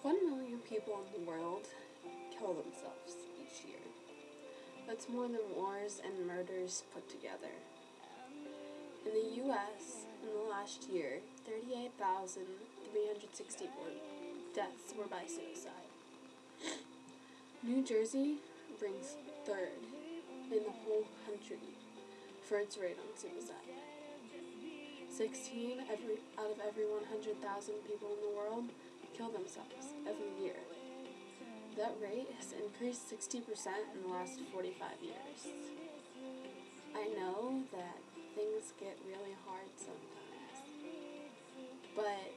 1 million people in the world kill themselves each year. That's more than wars and murders put together. In the U.S., in the last year, 38,361 deaths were by suicide. New Jersey ranks third in the whole country for its rate on suicide. 16 out of every 100,000 people in the world kill themselves every year. That rate has increased 60% in the last 45 years. I know that things get really hard sometimes, but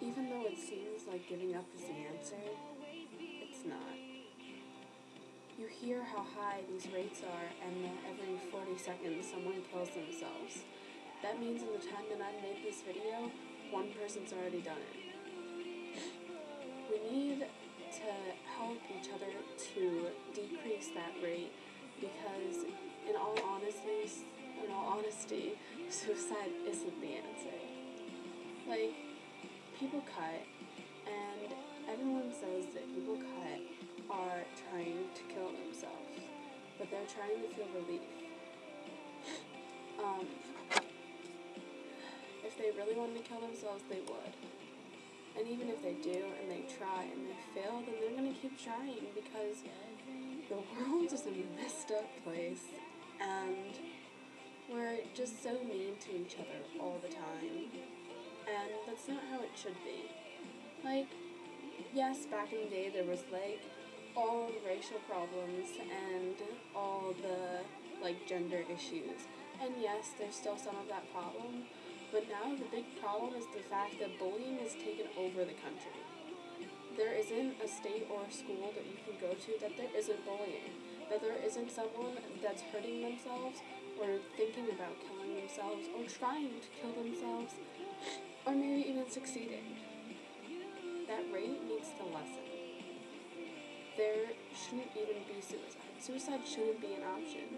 even though it seems like giving up is the answer, it's not. You hear how high these rates are, and that every 40 seconds someone kills themselves. That means in the time that I've made this video, one person's already done it. We need to help each other to decrease that rate because in all honesty, suicide isn't the answer. Like, people cut, and everyone says that people cut are trying to kill themselves, but they're trying to feel relief. If they really wanted to kill themselves, they would. And even if they do, and they try, and they fail, then they're going to keep trying because the world is a messed up place, and we're just so mean to each other all the time. And that's not how it should be. Like, yes, back in the day there was, like, all the racial problems and all the, like, gender issues. And yes, there's still some of that problem. But now the big problem is the fact that bullying has taken over the country. There isn't a state or a school that you can go to that there isn't bullying. That there isn't someone that's hurting themselves or thinking about killing themselves or trying to kill themselves or maybe even succeeding. That rate needs to lessen. There shouldn't even be suicide. Suicide shouldn't be an option.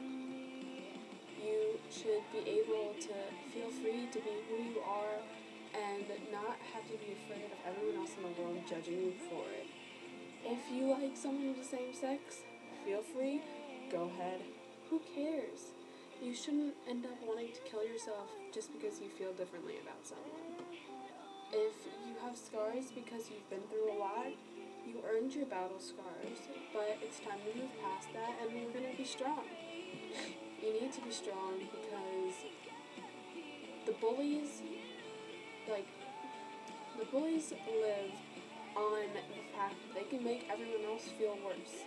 You should be able to feel free to be who you are and not have to be afraid of everyone else in the world judging you for it. If you like someone of the same sex, feel free, go ahead. Who cares? You shouldn't end up wanting to kill yourself just because you feel differently about someone. If you have scars because you've been through a lot, you earned your battle scars, but it's time to move past that and you're going to be strong. You need to be strong because the bullies live on the fact that they can make everyone else feel worse.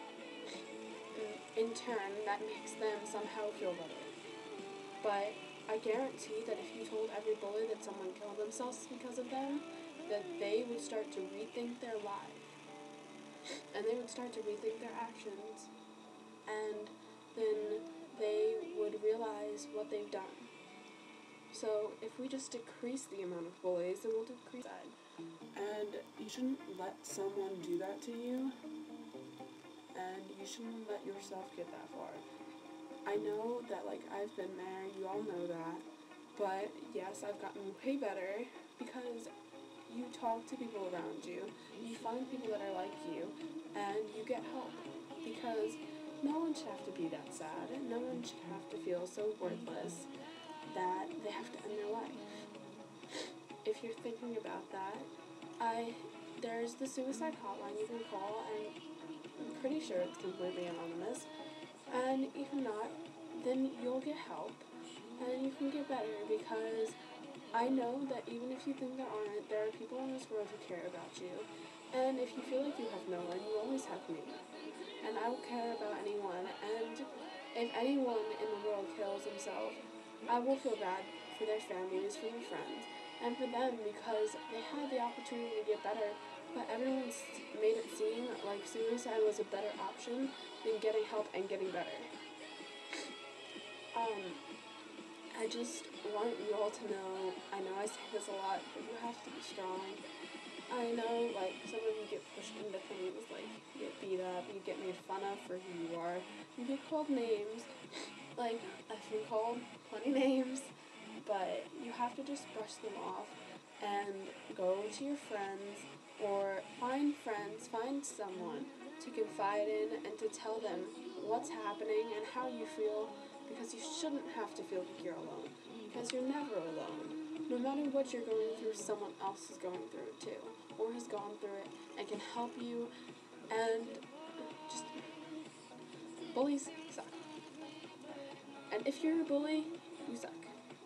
And in turn, that makes them somehow feel better. But I guarantee that if you told every bully that someone killed themselves because of them, that they would start to rethink their life. And they would start to rethink their actions. And then they would realize what they've done. So if we just decrease the amount of bullies, then we'll decrease that. And you shouldn't let someone do that to you, and you shouldn't let yourself get that far. I know that, like, I've been there, you all know that, but yes, I've gotten way better because you talk to people around you, you find people that are like you, and you get help, because no one should have to be that sad. No one should have to feel so worthless that they have to end their life. If you're thinking about that, there's the suicide hotline you can call, and I'm pretty sure it's completely anonymous. And if not, then you'll get help, and you can get better, because I know that even if you think there are people in this world who care about you. And if you feel like you have no one, you always have me. And I will care about anyone, and if anyone in the world kills himself, I will feel bad for their families, for their friends, and for them because they had the opportunity to get better, but everyone's made it seem like suicide was a better option than getting help and getting better. I just want you all to know, I know I say this a lot, but you have to be strong. I know, like, some of you get pushed into things, like, you get beat up, you get made fun of for who you are, you get called names, like, I've been called plenty names, but you have to just brush them off, and go to your friends, or find friends, find someone to confide in and to tell them what's happening and how you feel, because you shouldn't have to feel like you're alone, because you're never alone. No matter what you're going through, someone else is going through it too, or has gone through it and can help you. And just, bullies suck. And if you're a bully, you suck,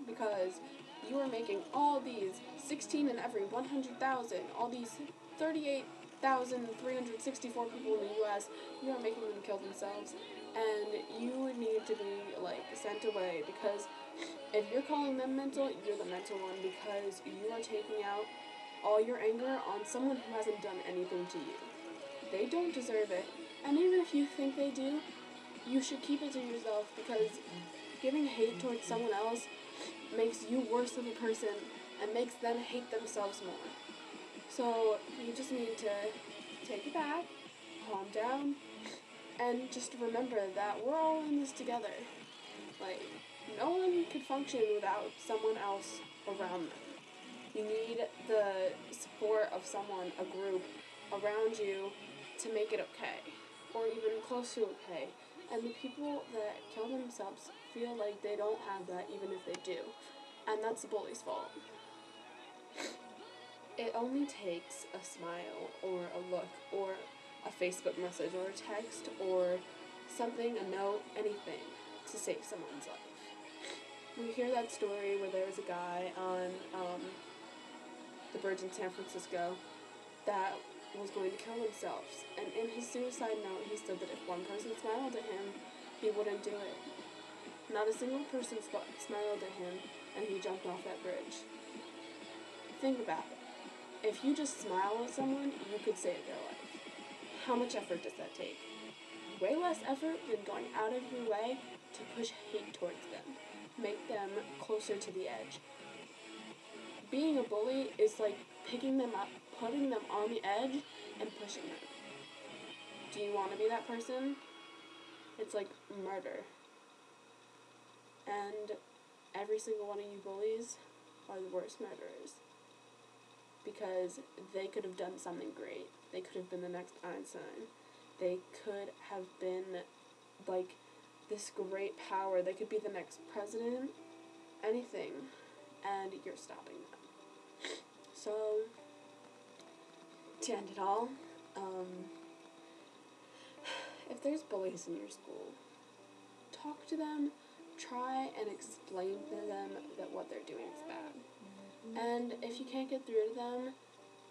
because you are making all these 16 in every 100,000, all these 38,364 people in the U.S., you are making them kill themselves, and you need to be, sent away, because if you're calling them mental, you're the mental one, because you are taking out all your anger on someone who hasn't done anything to you. They don't deserve it, and even if you think they do, you should keep it to yourself, because giving hate towards someone else makes you worse of a person and makes them hate themselves more. So you just need to take it back, calm down, and just remember that we're all in this together. No one could function without someone else around them. You need the support of someone, a group, around you to make it okay, or even close to okay. And the people that kill themselves feel like they don't have that, even if they do. And that's the bully's fault. It only takes a smile, or a look, or a Facebook message, or a text, or something, a note, anything, to save someone's life. We hear that story where there was a guy on the bridge in San Francisco that was going to kill himself. And in his suicide note, he said that if one person smiled at him, he wouldn't do it. Not a single person smiled at him, and he jumped off that bridge. Think about it. If you just smile at someone, you could save their life. How much effort does that take? Way less effort than going out of your way to push hate towards them. Make them closer to the edge. Being a bully is like picking them up, putting them on the edge, and pushing them. Do you want to be that person? It's like murder. And every single one of you bullies are the worst murderers. Because they could have done something great. They could have been the next Einstein. They could have been this great power. They could be the next president. Anything. And you're stopping them. So, to end it all, if there's bullies in your school, talk to them, try and explain to them that what they're doing is bad. And if you can't get through to them,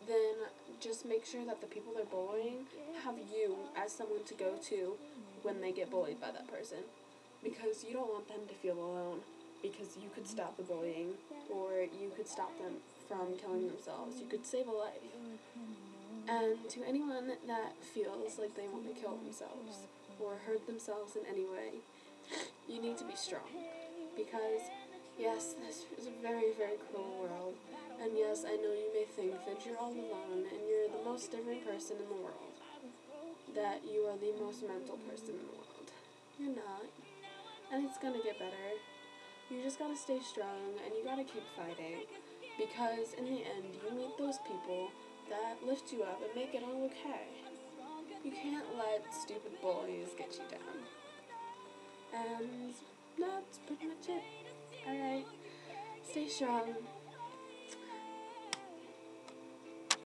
then just make sure that the people they're bullying have you as someone to go to when they get bullied by that person. Because you don't want them to feel alone. Because you could stop the bullying, or you could stop them from killing themselves. You could save a life. And to anyone that feels like they want to kill themselves or hurt themselves in any way, you need to be strong. Because, yes, this is a very, very cruel world. And yes, I know you may think that you're all alone and you're the most different person in the world. That you are the most mental person in the world. You're not. And it's gonna get better. You just gotta stay strong and you gotta keep fighting. Because in the end, you meet those people that lift you up and make it all okay. You can't let stupid bullies get you down. And that's pretty much it. Alright, stay strong.